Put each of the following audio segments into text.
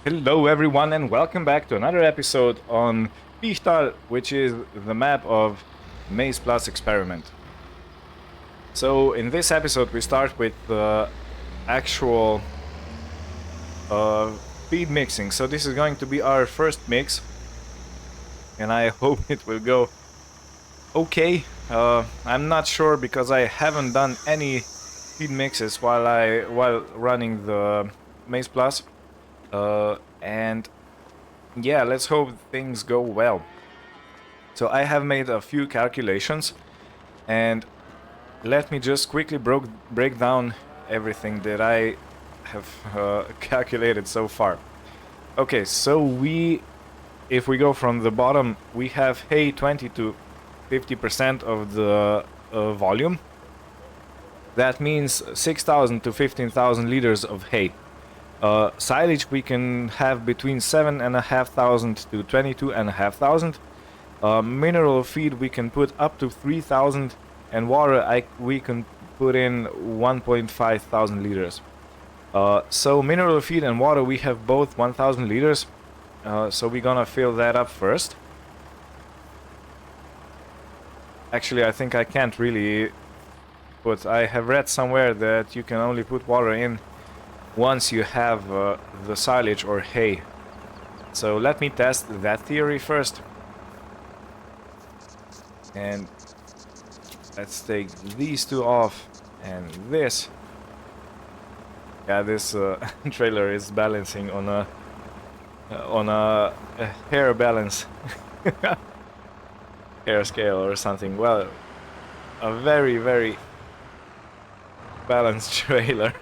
Hello everyone and welcome back to another episode on Fichthal, which is the map of MaizePlus experiment. So in this episode we start with the actual feed mixing. So this is going to be our first mix and I hope it will go okay. I'm not sure because I haven't done any feed mixes while running the MaizePlus. And yeah, let's hope things go well. So I have made a few calculations and let me just quickly break down everything that I have calculated so far. Okay, so if we go from the bottom, we have hay 20 to 50% of the volume. That means 6,000 to 15,000 liters of hay. Silage we can have between 7,500 to 22,500. Mineral feed we can put up to 3,000, and water we can put in 1,500 liters. So mineral feed and water we have both 1,000 liters. So we're gonna fill that up first. Actually, I think I can't really put. I have read somewhere that you can only put water in once you have the silage or hay. So let me test that theory first. And let's take these two off and this. Yeah, this trailer is balancing on a hair balance. Hair scale or something. Well, a very balanced trailer.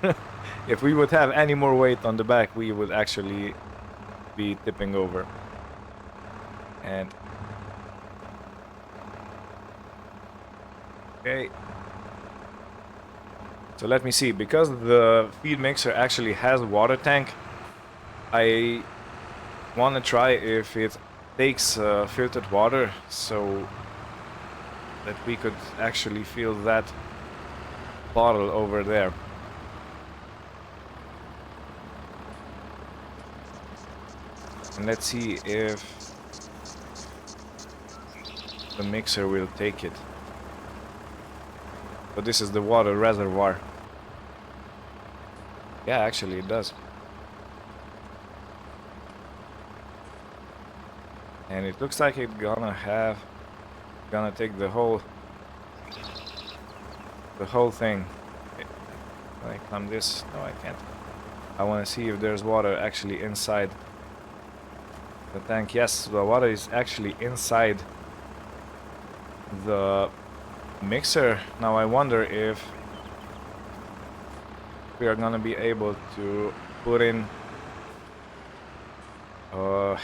If we would have any more weight on the back, we would actually be tipping over. And okay. So let me see, because the feed mixer actually has a water tank, I want to try if it takes filtered water so that we could actually fill that bottle over there. And let's see if the mixer will take it. But this is the water reservoir. Yeah, actually it does. And it looks like it's gonna take the whole thing. Can I climb this? No, I can't. I want to see if there's water actually inside the tank. Yes, the water is actually inside the mixer. Now I wonder if we are gonna be able to put in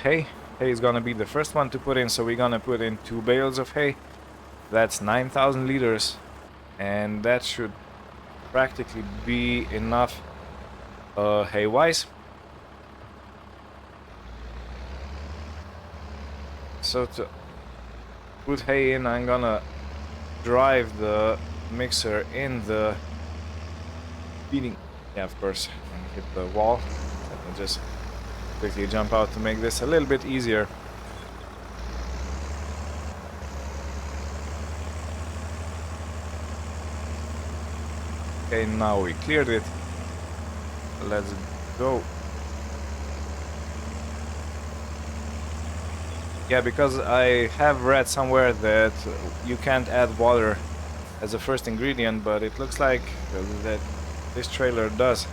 hay. Hay is gonna be the first one to put in, so we're gonna put in 2 bales of hay. That's 9,000 liters, and that should practically be enough hay wise. So to put hay in, I'm gonna drive the mixer in the feeding. Yeah, of course, and hit the wall. Let me just quickly jump out to make this a little bit easier. Okay, now we cleared it. Let's go. Yeah, because I have read somewhere that you can't add water as a first ingredient, but it looks like that this trailer does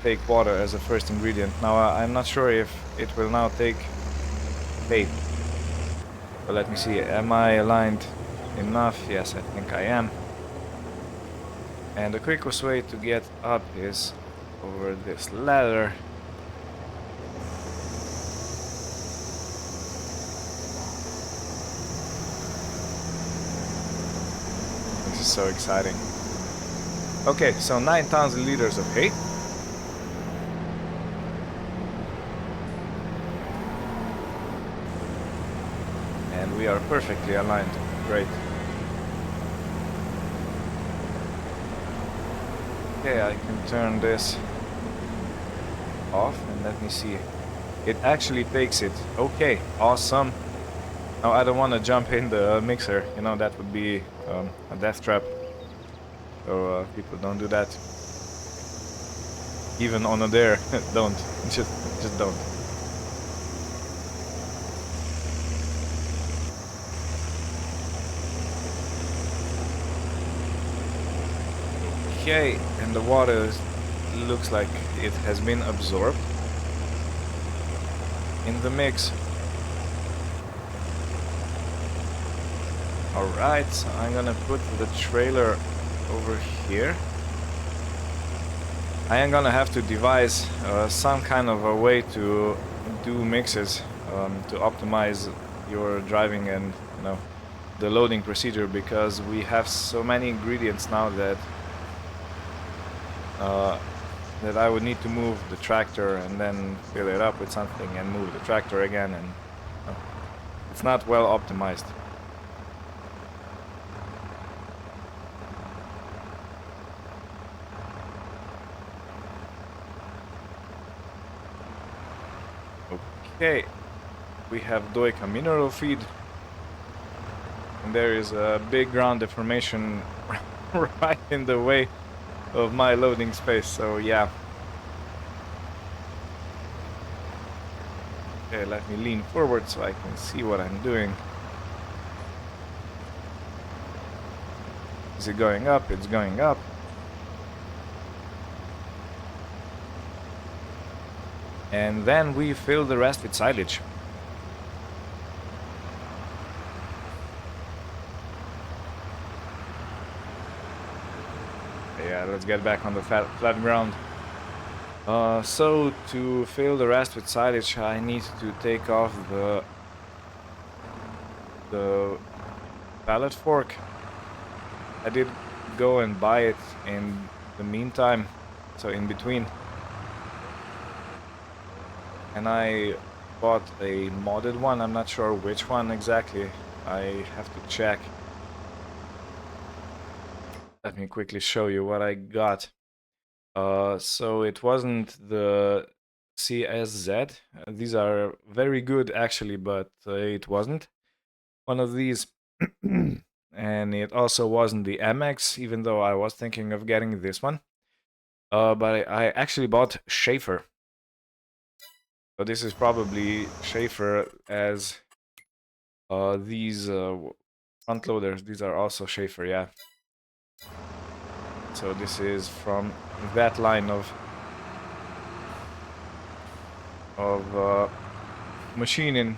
take water as a first ingredient. Now I'm not sure if it will now take hay. But let me see, am I aligned enough? Yes, I think I am. And the quickest way to get up is over this ladder. So exciting. Okay, so 9,000 liters of hay. And we are perfectly aligned. Great. Okay, I can turn this off, and let me see. It actually takes it. Okay, awesome. Now I don't want to jump in the mixer, you know, that would be a death trap. So people don't do that. Even on a dare, don't. Just don't. Okay, and the water looks like it has been absorbed in the mix. Alright, so I'm gonna put the trailer over here. I am gonna have to devise some kind of a way to do mixes to optimize your driving and, you know, the loading procedure, because we have so many ingredients now that that I would need to move the tractor and then fill it up with something and move the tractor again, and it's not well optimized. Okay, we have Deutz mineral feed, and there is a big ground deformation right in the way of my loading space, so yeah. Okay, let me lean forward so I can see what I'm doing. Is it going up? It's going up. And then we fill the rest with silage. Yeah, let's get back on the flat ground. So to fill the rest with silage, I need to take off the pallet fork. I did go and buy it in the meantime, so in between. And I bought a modded one. I'm not sure which one exactly. I have to check. Let me quickly show you what I got. So it wasn't the CSZ. These are very good actually, but it wasn't one of these. And it also wasn't the MX, even though I was thinking of getting this one. But I actually bought Schaefer. So this is probably Schaefer, as these front loaders, these are also Schaefer, yeah. So this is from that line of machine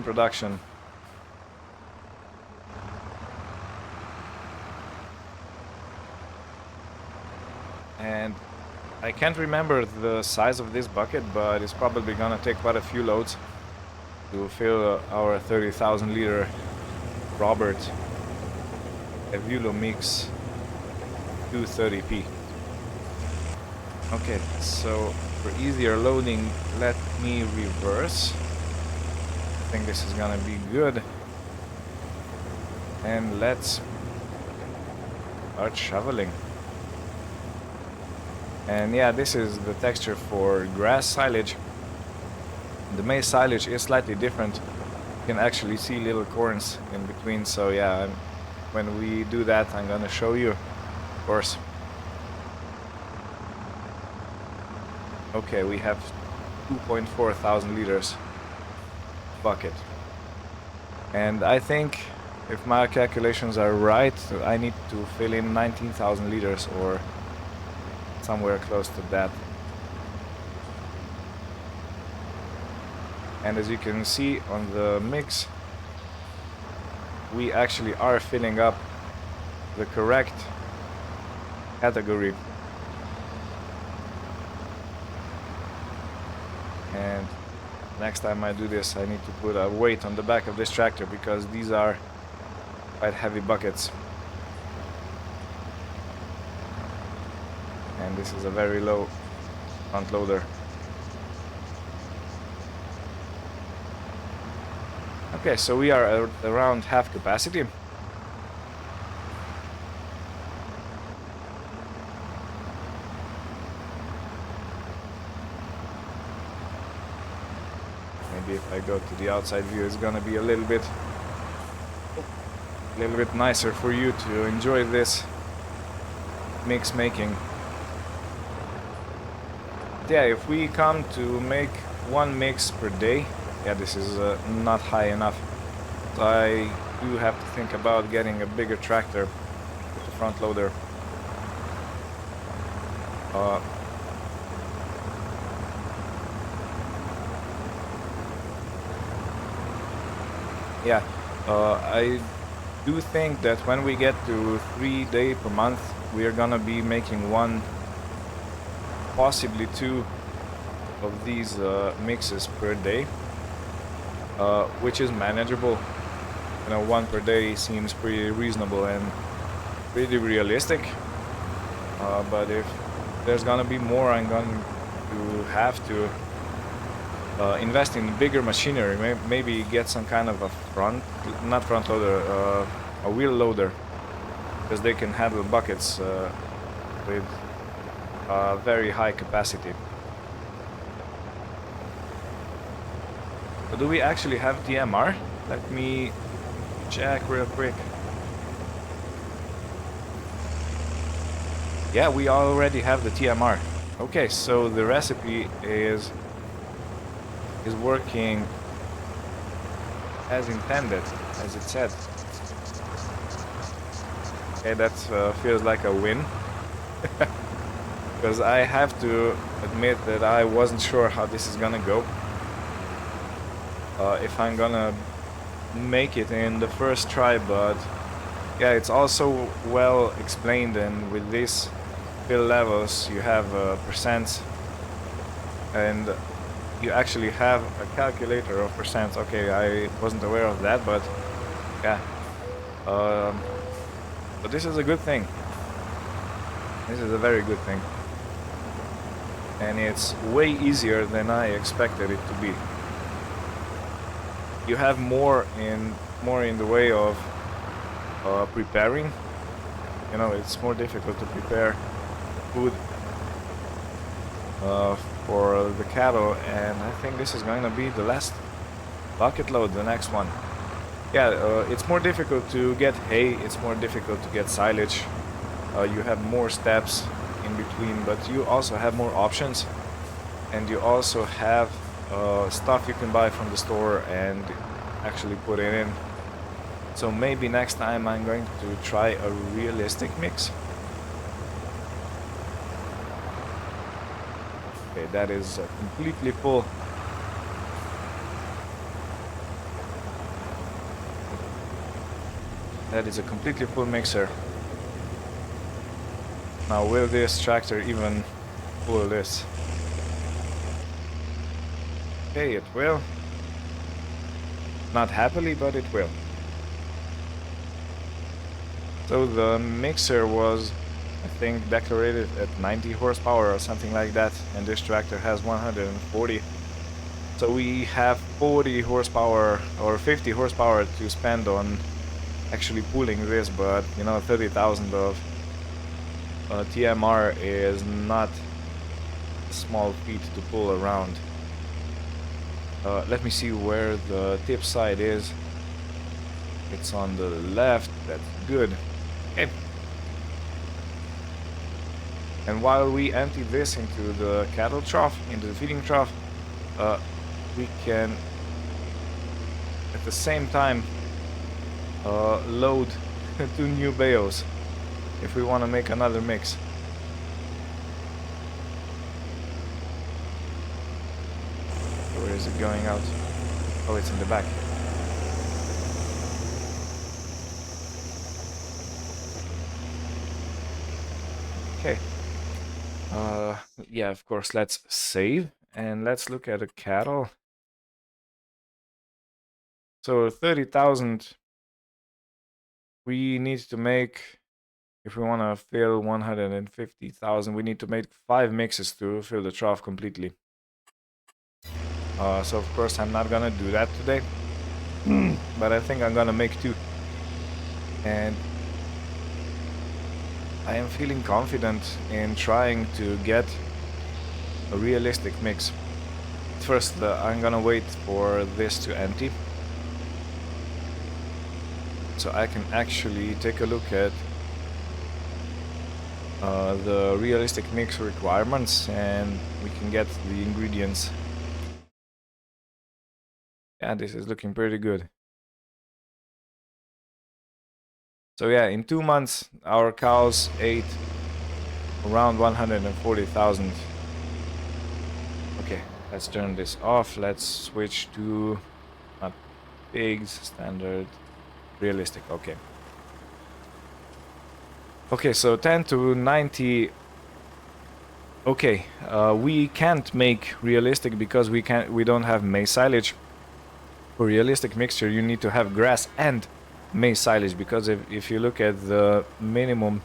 production. And I can't remember the size of this bucket, but it's probably gonna take quite a few loads to fill our 30,000 liter Robert Evulo Mix 230p. Okay, so for easier loading, let me reverse. I think this is gonna be good. And let's start shoveling. And yeah, this is the texture for grass silage. The maize silage is slightly different. You can actually see little corns in between, so yeah, when we do that, I'm gonna show you, of course. Okay, we have 2.4 thousand liters bucket. And I think, if my calculations are right, I need to fill in 19,000 liters or somewhere close to that. And as you can see on the mix, we actually are filling up the correct category. And next time I do this, I need to put a weight on the back of this tractor, because these are quite heavy buckets. And this is a very low front loader. Okay, so we are around half capacity. Maybe if I go to the outside view, it's gonna be a little bit nicer for you to enjoy this mix making. Yeah, if we come to make one mix per day, yeah, this is not high enough. So I do have to think about getting a bigger tractor with the front loader. Yeah, I do think that when we get to 3 days per month, we are gonna be making one, possibly two of these mixes per day, which is manageable. You know, one per day seems pretty reasonable and pretty realistic. But if there's gonna be more, I'm going to have to invest in bigger machinery. Maybe get some kind of a not front loader, a wheel loader, because they can handle buckets with very high capacity. So do we actually have DMR? Let me check real quick. Yeah, we already have the TMR. Okay, so the recipe is working as intended, as it said. Okay, that feels like a win. Because I have to admit that I wasn't sure how this is gonna go. If I'm gonna make it in the first try, but yeah, it's also well explained, and with this fill levels you have percents, and you actually have a calculator of percents. Okay, I wasn't aware of that, but yeah, but this is a good thing. This is a very good thing, and it's way easier than I expected it to be. You have more in the way of preparing. You know, it's more difficult to prepare food for the cattle, and I think this is going to be the last bucket load, the next one. Yeah, it's more difficult to get hay, it's more difficult to get silage. You have more steps in between, but you also have more options, and you also have stuff you can buy from the store and actually put it in. So maybe next time I'm going to try a realistic mix. Okay, that is completely full. That is a completely full mixer. Now, will this tractor even pull this? Okay, it will. Not happily, but it will. So the mixer was, I think, declared at 90 horsepower or something like that, and this tractor has 140. So we have 40 horsepower or 50 horsepower to spend on actually pulling this, but you know, 30,000 of TMR is not a small feat to pull around. Let me see where the tip side is. It's on the left. That's good. Okay. And while we empty this into the cattle trough, into the feeding trough, we can at the same time load 2 new bales if we want to make another mix. Where is it going out? Oh, it's in the back. Okay. Yeah, of course, let's save and let's look at the cattle. So 30,000 we need to make, if we want to fill 150,000, we need to make 5 mixes to fill the trough completely. So of course I'm not gonna do that today, but I think I'm gonna make 2. And I am feeling confident in trying to get a realistic mix. first I'm gonna wait for this to empty, so I can actually take a look at the realistic mix requirements, and we can get the ingredients. Yeah, this is looking pretty good. So yeah, in 2 months our cows ate around 140,000. Okay, let's turn this off. Let's switch to not pigs, standard, realistic. Okay. Okay, so 10 to 90. Okay, we can't make realistic because we don't have maize silage. For realistic mixture, you need to have grass and maize silage, because if you look at the minimum,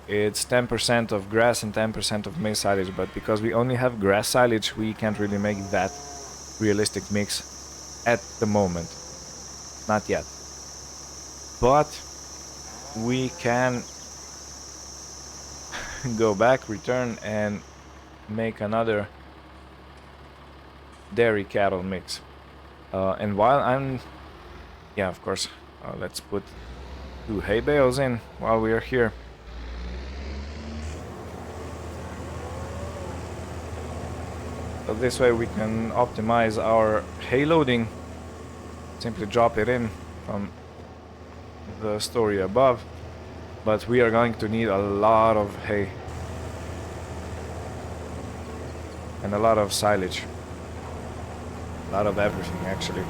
it's 10% of grass and 10% of maize silage, but because we only have grass silage, we can't really make that realistic mix at the moment. Not yet. But we can go back, return, and make another dairy cattle mix. And while I'm... Yeah, of course, let's put 2 hay bales in while we are here. So this way we can optimize our hay loading. Simply drop it in from the story above. But we are going to need a lot of hay. And a lot of silage. A lot of everything, actually.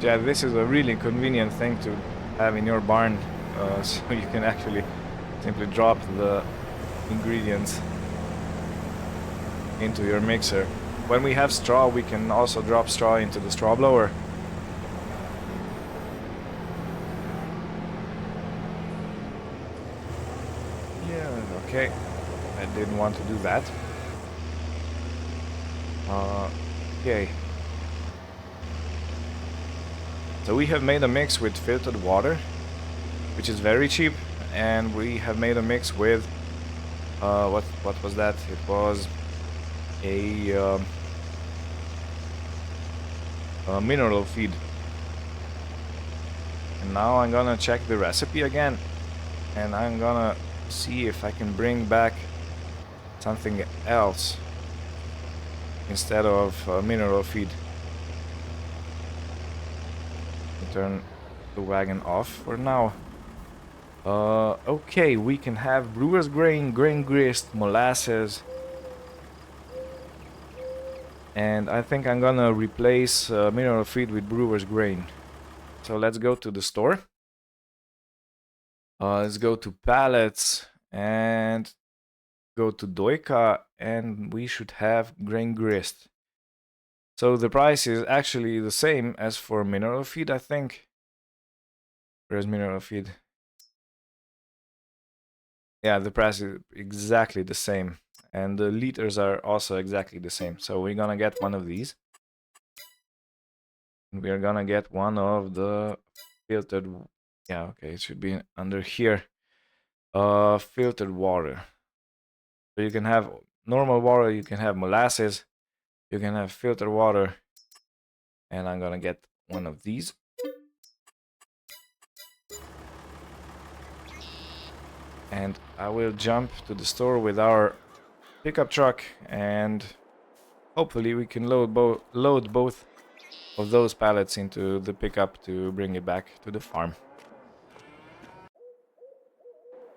Yeah, this is a really convenient thing to have in your barn, so you can actually simply drop the ingredients into your mixer. When we have straw, we can also drop straw into the straw blower. Yeah, okay. I didn't want to do that. Okay. So we have made a mix with filtered water, which is very cheap, and we have made a mix with what was that? It was a mineral feed. And now I'm gonna check the recipe again, and I'm gonna see if I can bring back something else instead of mineral feed. Turn the wagon off for now. Okay, we can have brewer's grain, grain grist, molasses, and I think I'm gonna replace mineral feed with brewer's grain. So let's go to the store. Let's go to pallets and go to Deutz, and we should have grain grist. So the price is actually the same as for mineral feed, I think. Where's mineral feed? Yeah, the price is exactly the same. And the liters are also exactly the same. So we're gonna get one of these. And we are gonna get one of the filtered... Yeah, okay, it should be under here. Filtered water. So you can have normal water, you can have molasses, you can have filtered water. And I'm gonna get one of these. And I will jump to the store with our pickup truck, and hopefully we can load both of those pallets into the pickup to bring it back to the farm.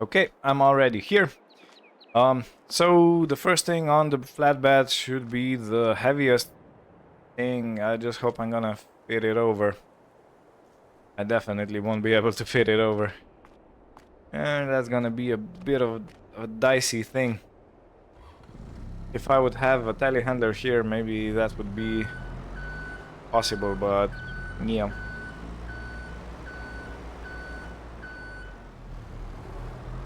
Okay, I'm already here. So the first thing on the flatbed should be the heaviest thing. I just hope I'm gonna fit it over. I definitely won't be able to fit it over. And that's gonna be a bit of a dicey thing. If I would have a telehandler here, maybe that would be possible, but yeah.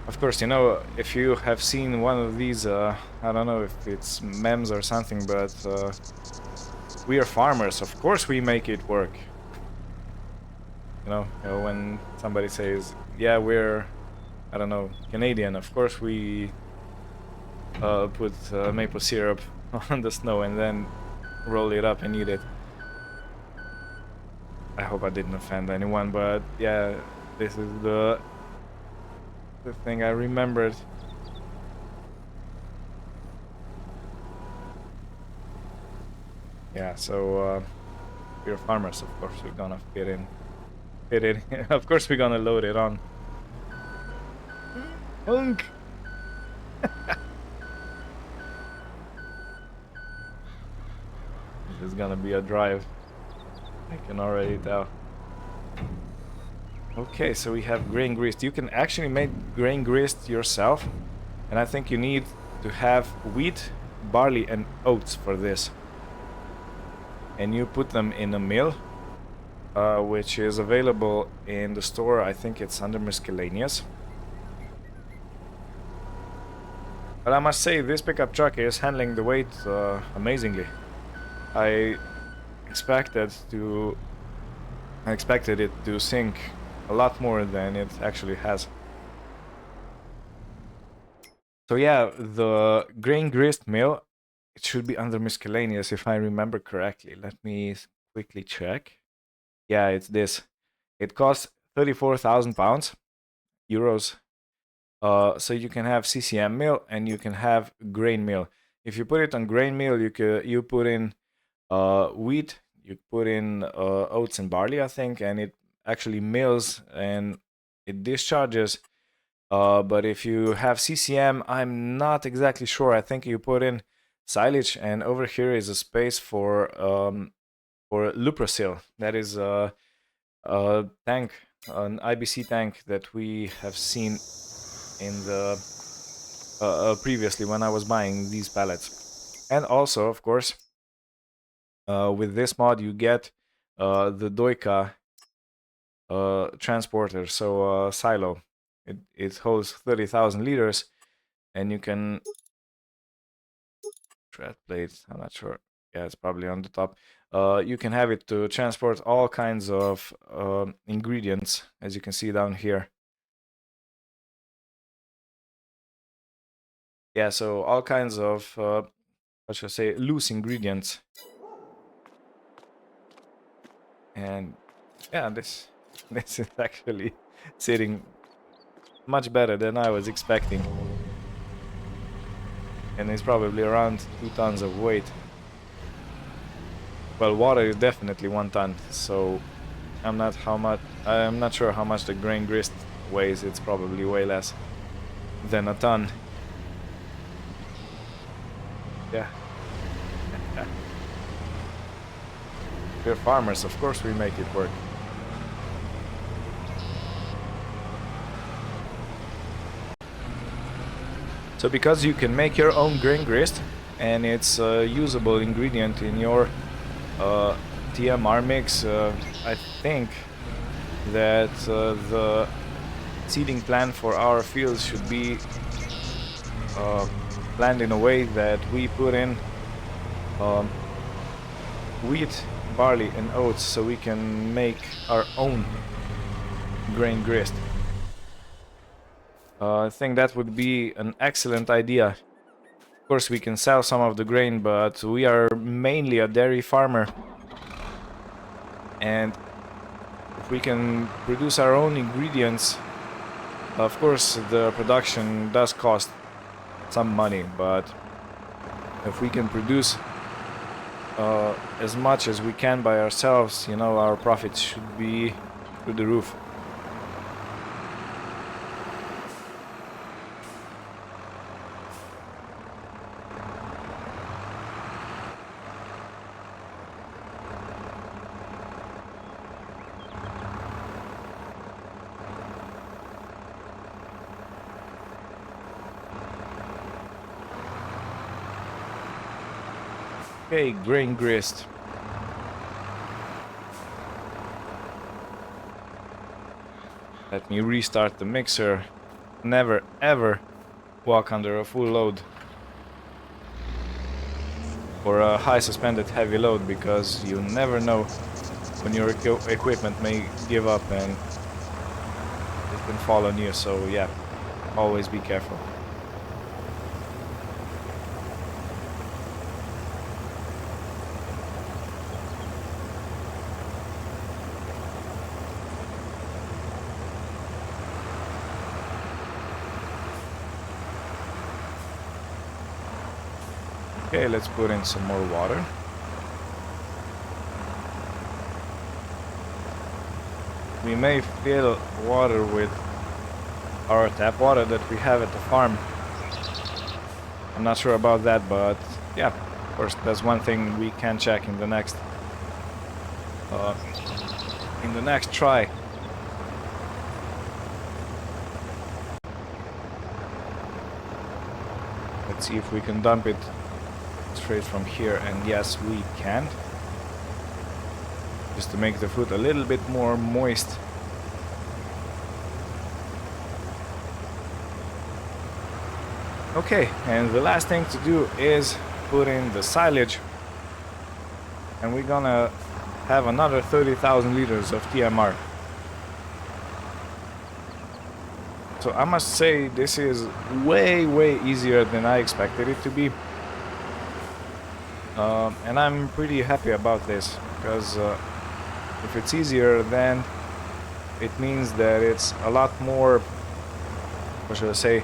Of course, you know, if you have seen one of these, I don't know if it's memes or something, but we are farmers, of course we make it work. when somebody says, yeah, we're, I don't know, Canadian, of course we put maple syrup on the snow and then roll it up and eat it. I hope I didn't offend anyone, but yeah, this is the thing I remembered. Yeah, so we're farmers, of course we're gonna fit it. Of course we're gonna load it on. Hunk. This is gonna be a drive. I can already tell. Okay, so we have grain grist. You can actually make grain grist yourself, and I think you need to have wheat, barley, and oats for this. And you put them in a mill, which is available in the store. I think it's under miscellaneous. But I must say, this pickup truck is handling the weight amazingly. I expected it to sink a lot more than it actually has. So yeah, the grain grist mill, it should be under miscellaneous if I remember correctly. Let me quickly check. Yeah, it's this. It costs 34,000 pounds, euros. So you can have CCM mill and you can have grain mill. If you put it on grain mill, you put in wheat, you put in oats and barley, I think, and it actually mills and it discharges. But if you have CCM, I'm not exactly sure. I think you put in silage, and over here is a space for Luprasil. That is a tank, an IBC tank that we have seen in the previously when I was buying these pallets. And also, of course, with this mod you get the Deutz transporter, so silo. It holds 30,000 liters, and you can tread plate. I'm not sure. Yeah, it's probably on the top. You can have it to transport all kinds of ingredients, as you can see down here. Yeah, so all kinds of what should I say, loose ingredients. And yeah, this is actually sitting much better than I was expecting. And it's probably around 2 tons of weight. Well, water is definitely 1 ton, so I'm not sure how much the grain grist weighs. It's probably way less than a ton. Yeah. We're farmers, of course we make it work. So because you can make your own grain grist, and it's a usable ingredient in your TMR mix, I think that the seeding plan for our fields should be planned in a way that we put in wheat, barley and oats, so we can make our own grain grist. I think that would be an excellent idea. Of course we can sell some of the grain, but we are mainly a dairy farmer, and if we can produce our own ingredients, of course the production does cost some money, but if we can produce as much as we can by ourselves, our profits should be through the roof. Okay, grain grist. Let me restart the mixer. Never ever walk under a full load or a high suspended heavy load, because you never know when your equipment may give up and it can fall on you. So yeah, always be careful. Okay, let's put in some more water. We may fill water with our tap water that we have at the farm. I'm not sure about that, but yeah, of course, that's one thing we can check in the next try. Let's see if we can dump it straight from here, and yes, we can. Just to make the food a little bit more moist. Okay, and the last thing to do is put in the silage, and we're gonna have another 30,000 liters of TMR. So I must say this is way easier than I expected it to be. And I'm pretty happy about this, because if it's easier, then it means that it's a lot more, what should I say,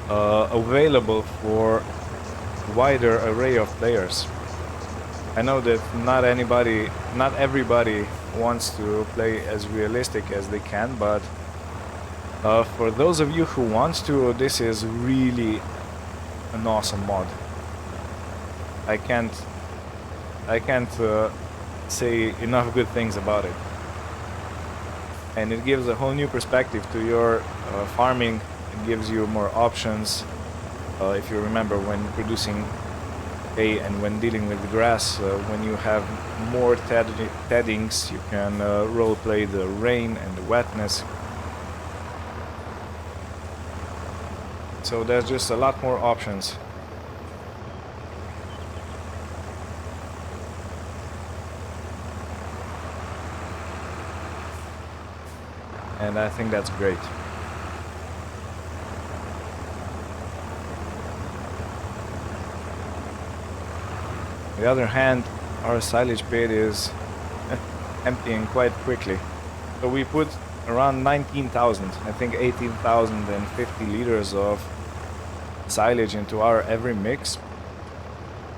available for wider array of players. I know that not everybody wants to play as realistic as they can, but for those of you who want to, this is really an awesome mod. I can't say enough good things about it, and it gives a whole new perspective to your farming. It gives you more options. If you remember, when producing hay and when dealing with the grass, when you have more teddings, you can role play the rain and the wetness. So there's just a lot more options. And I think that's great. On the other hand, our silage pit is emptying quite quickly. So we put around 19,000, I think 18,050 liters of silage into our every mix.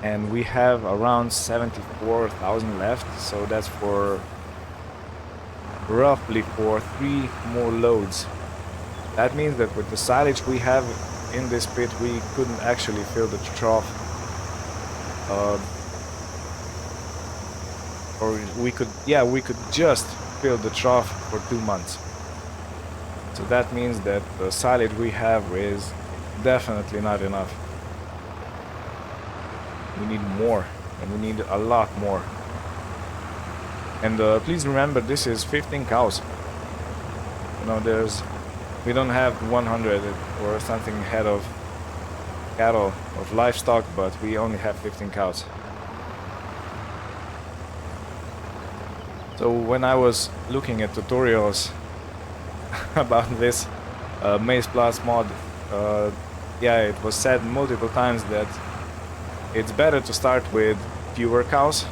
And we have around 74,000 left, so that's for roughly for 3 more loads. That means that with the silage we have in this pit, we couldn't actually fill the trough, or we could just fill the trough for 2 months. So that means that the silage we have is definitely not enough. We need more, and we need a lot more. And please remember, this is 15 cows. You know, we don't have 100 or something head of cattle, of livestock, but we only have 15 cows. So when I was looking at tutorials about this MaizePlus mod, yeah, it was said multiple times that it's better to start with fewer cows,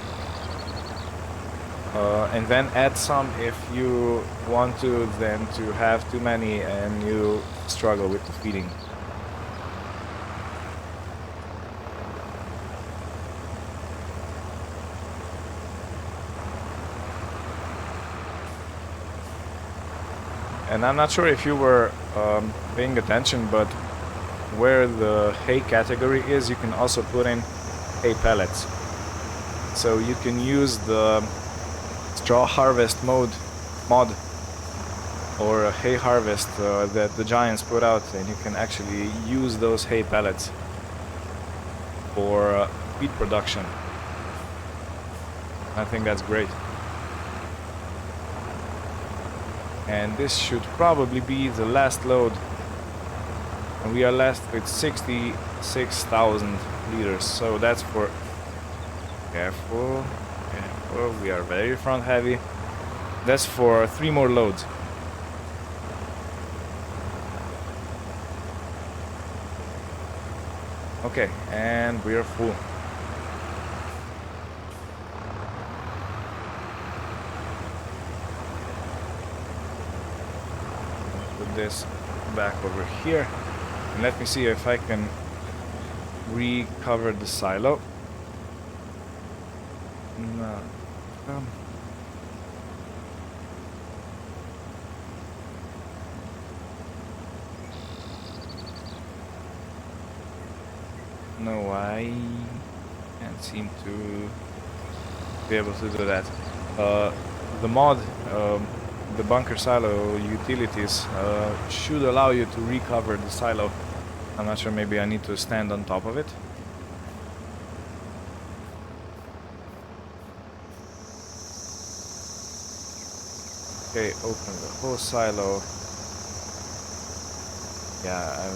and then add some if you want to, than to have too many and you struggle with the feeding. And I'm not sure if you were paying attention, but where the hay category is, you can also put in hay pellets. So you can use the straw harvest mod or a hay harvest that the Giants put out, and you can actually use those hay pellets for feed production. I think that's great. And this should probably be the last load, and we are left with 66,000 liters. So that's for careful, we are very front heavy. That's for 3 more loads. Okay, and we are full. Put this back over here. And let me see if I can recover the silo. No. No, I can't seem to be able to do that. The mod, the bunker silo utilities should allow you to recover the silo. I'm not sure, maybe I need to stand on top of it. Okay, open the whole silo. Yeah,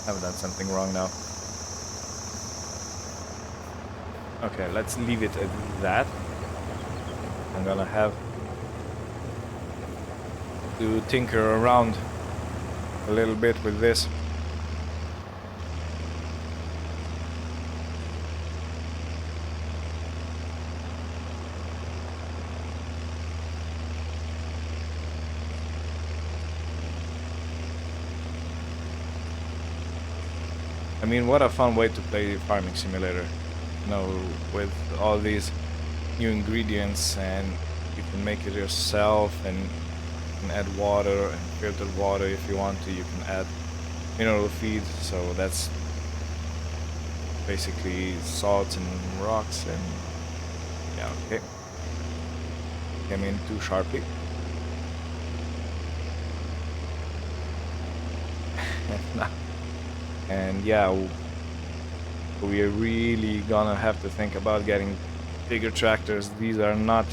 I've done something wrong now. Okay, let's leave it at that. I'm gonna have to tinker around a little bit with this. I mean, what a fun way to play Farming Simulator. You know, with all these new ingredients, and you can make it yourself, and you can add water and filtered water if you want to. You can add mineral feed, so that's basically salts and rocks, and yeah, okay. Came in too sharply. And yeah, we're really gonna have to think about getting bigger tractors. These are not...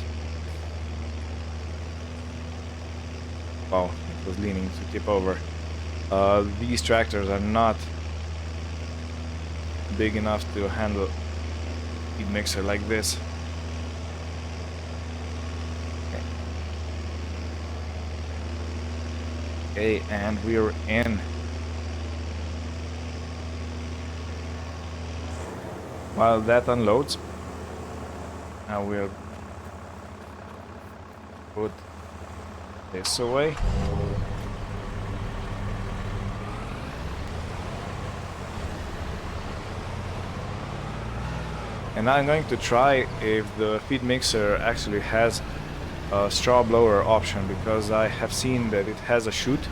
Oh, it was leaning to tip over. These tractors are not big enough to handle a feed mixer like this. Okay, and we're in. While that unloads, now we'll put this away. And I'm going to try if the feed mixer actually has a straw blower option, because I have seen that it has a chute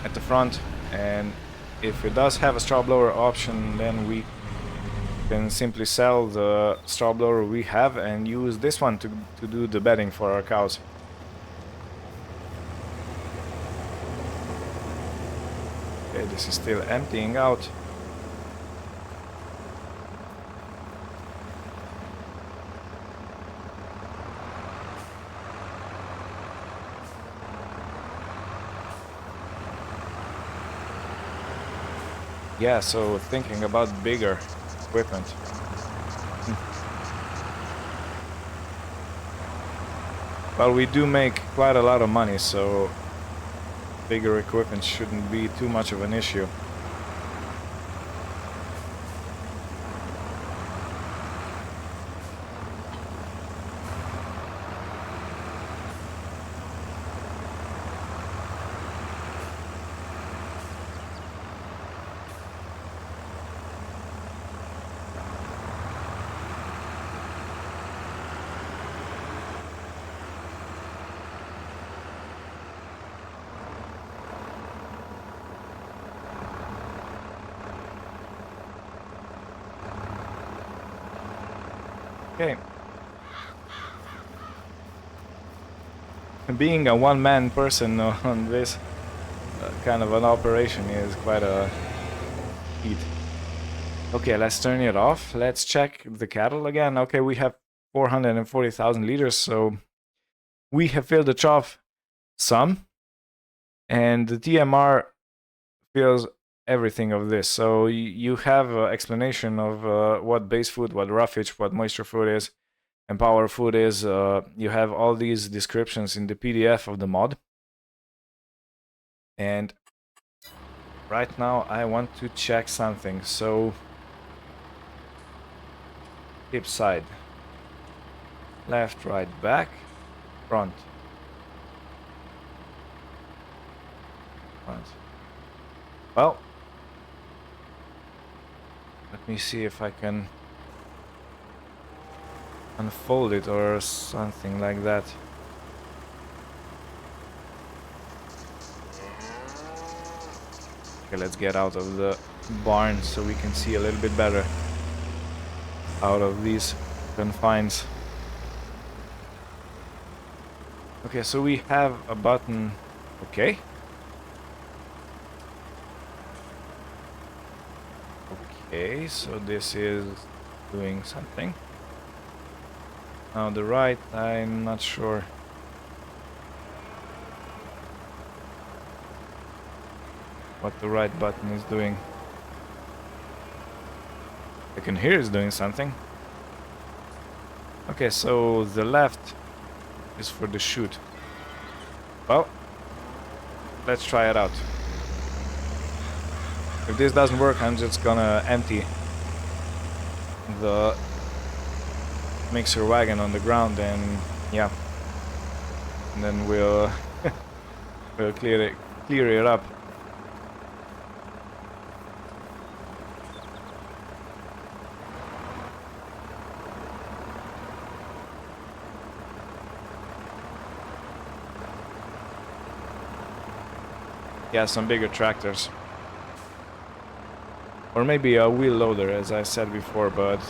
at the front, and if it does have a straw blower option, then we can simply sell the straw blower we have and use this one to do the bedding for our cows. Okay, this is still emptying out. Yeah, so thinking about bigger equipment. Well, we do make quite a lot of money, so bigger equipment shouldn't be too much of an issue. Okay. Being a one-man person on this kind of an operation is quite a feat. Okay, let's turn it off. Let's check the cattle again. Okay, we have 440,000 liters, so we have filled the trough some, and the TMR fills everything of this. So you have an explanation of what base food, what roughage, what moisture food is. and powerful is you have all these descriptions in the PDF of the mod. And right now I want to check something. So hip side, left, right, back, front, front. Well, let me see if I can unfold it or something like that. Okay, let's get out of the barn so we can see a little bit better out of these confines. Okay, so we have a button. Okay. Okay, so this is doing something. Now the right, I'm not sure. What the right button is doing. I can hear it's doing something. Okay, so the left is for the chute. Well, let's try it out. If this doesn't work, I'm just gonna empty the mixer wagon on the ground, and yeah, and then we'll we'll clear it up. Yeah, some bigger tractors. Or maybe a wheel loader, as I said before, but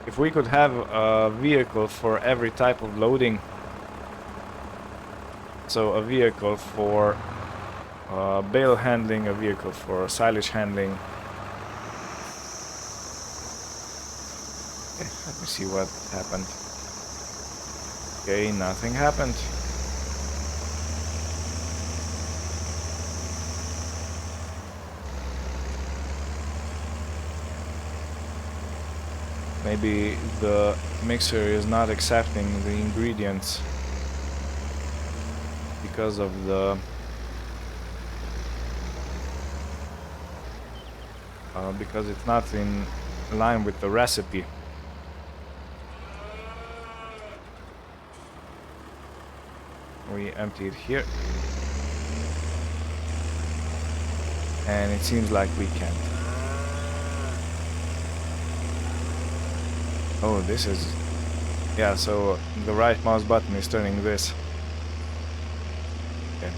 if we could have a vehicle for every type of loading, so a vehicle for bale handling, a vehicle for silage handling. Okay, let me see what happened. Okay, nothing happened. Maybe the mixer is not accepting the ingredients because of the because it's not in line with the recipe. We empty it here, and it seems like we can't. Oh, this is... yeah, so the right mouse button is turning this. Okay.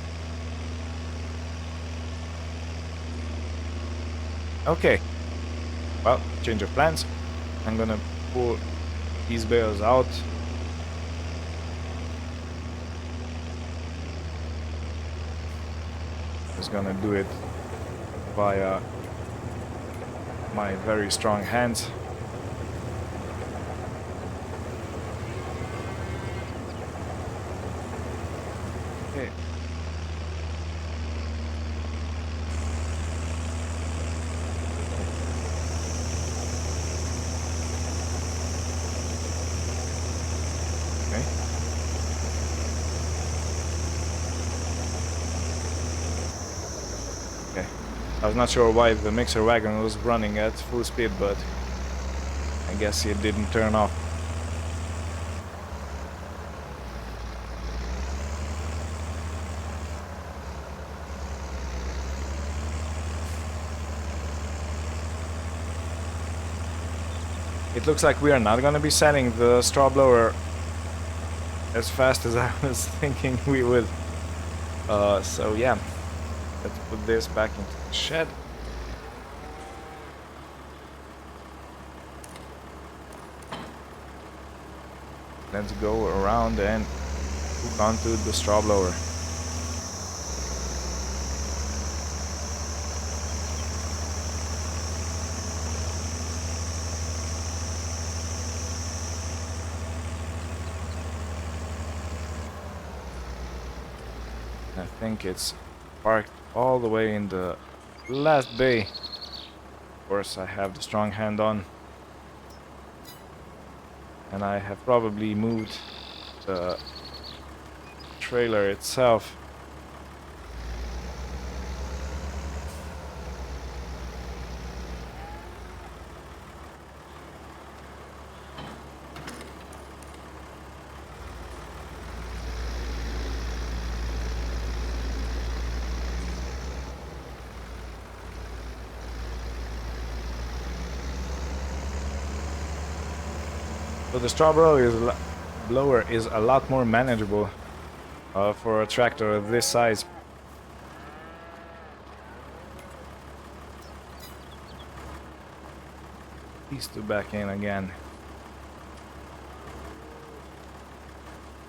Okay. Well, change of plans. I'm gonna pull these bales out. Just gonna do it via my very strong hands. Okay. Okay. Okay. I was not sure why the mixer wagon was running at full speed, but I guess it didn't turn off. It looks like we are not going to be setting the straw blower as fast as I was thinking we would. So yeah, let's put this back into the shed. Let's go around and hook onto the straw blower. I think it's parked all the way in the last bay. Of course, I have the strong hand on. and I have probably moved the trailer itself. So the straw blower is a lot more manageable for a tractor of this size. These two back in again.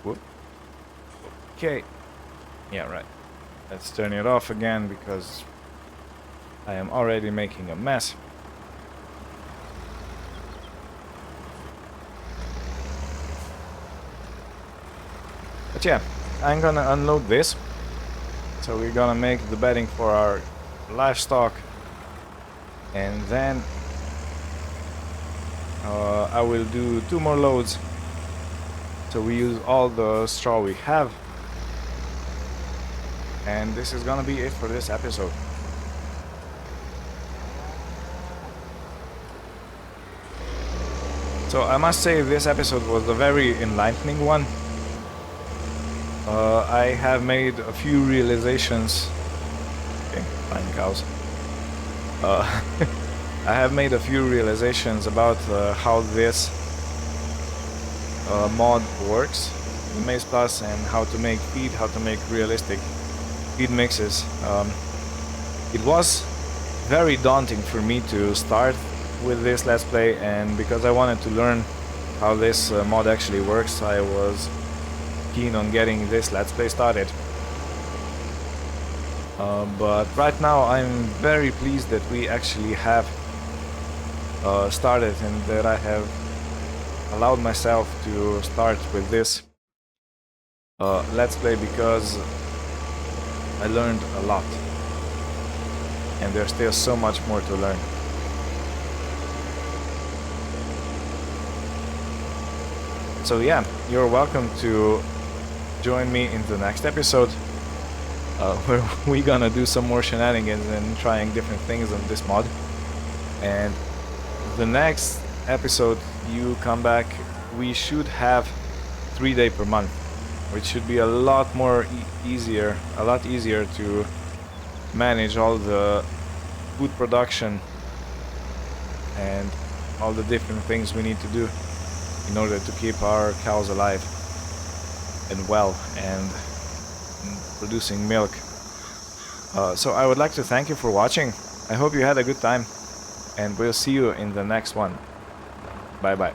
Whoop. Okay. Yeah, right. Let's turn it off again because I am already making a mess. But yeah, I'm gonna unload this. So we're gonna make the bedding for our livestock, and then I will do 2 more loads. So we use all the straw we have, and this is gonna be it for this episode. So I must say this episode was a very enlightening one. I have made a few realizations. Okay, fine cows. I have made a few realizations about how this mod works in MaizePlus, and how to make feed, how to make realistic feed mixes. It was very daunting for me to start with this Let's Play, and because I wanted to learn how this mod actually works, I was keen on getting this Let's Play started. But right now I'm very pleased that we actually have started, and that I have allowed myself to start with this Let's Play, because I learned a lot, and there's still so much more to learn. So yeah, you're welcome to join me in the next episode, where we're gonna do some more shenanigans and trying different things on this mod. And the next episode you come back, we should have 3 days per month, which should be a lot more easier to manage all the food production and all the different things we need to do in order to keep our cows alive and well and producing milk. So I would like to thank you for watching. I hope you had a good time, and we'll see you in the next one. Bye bye.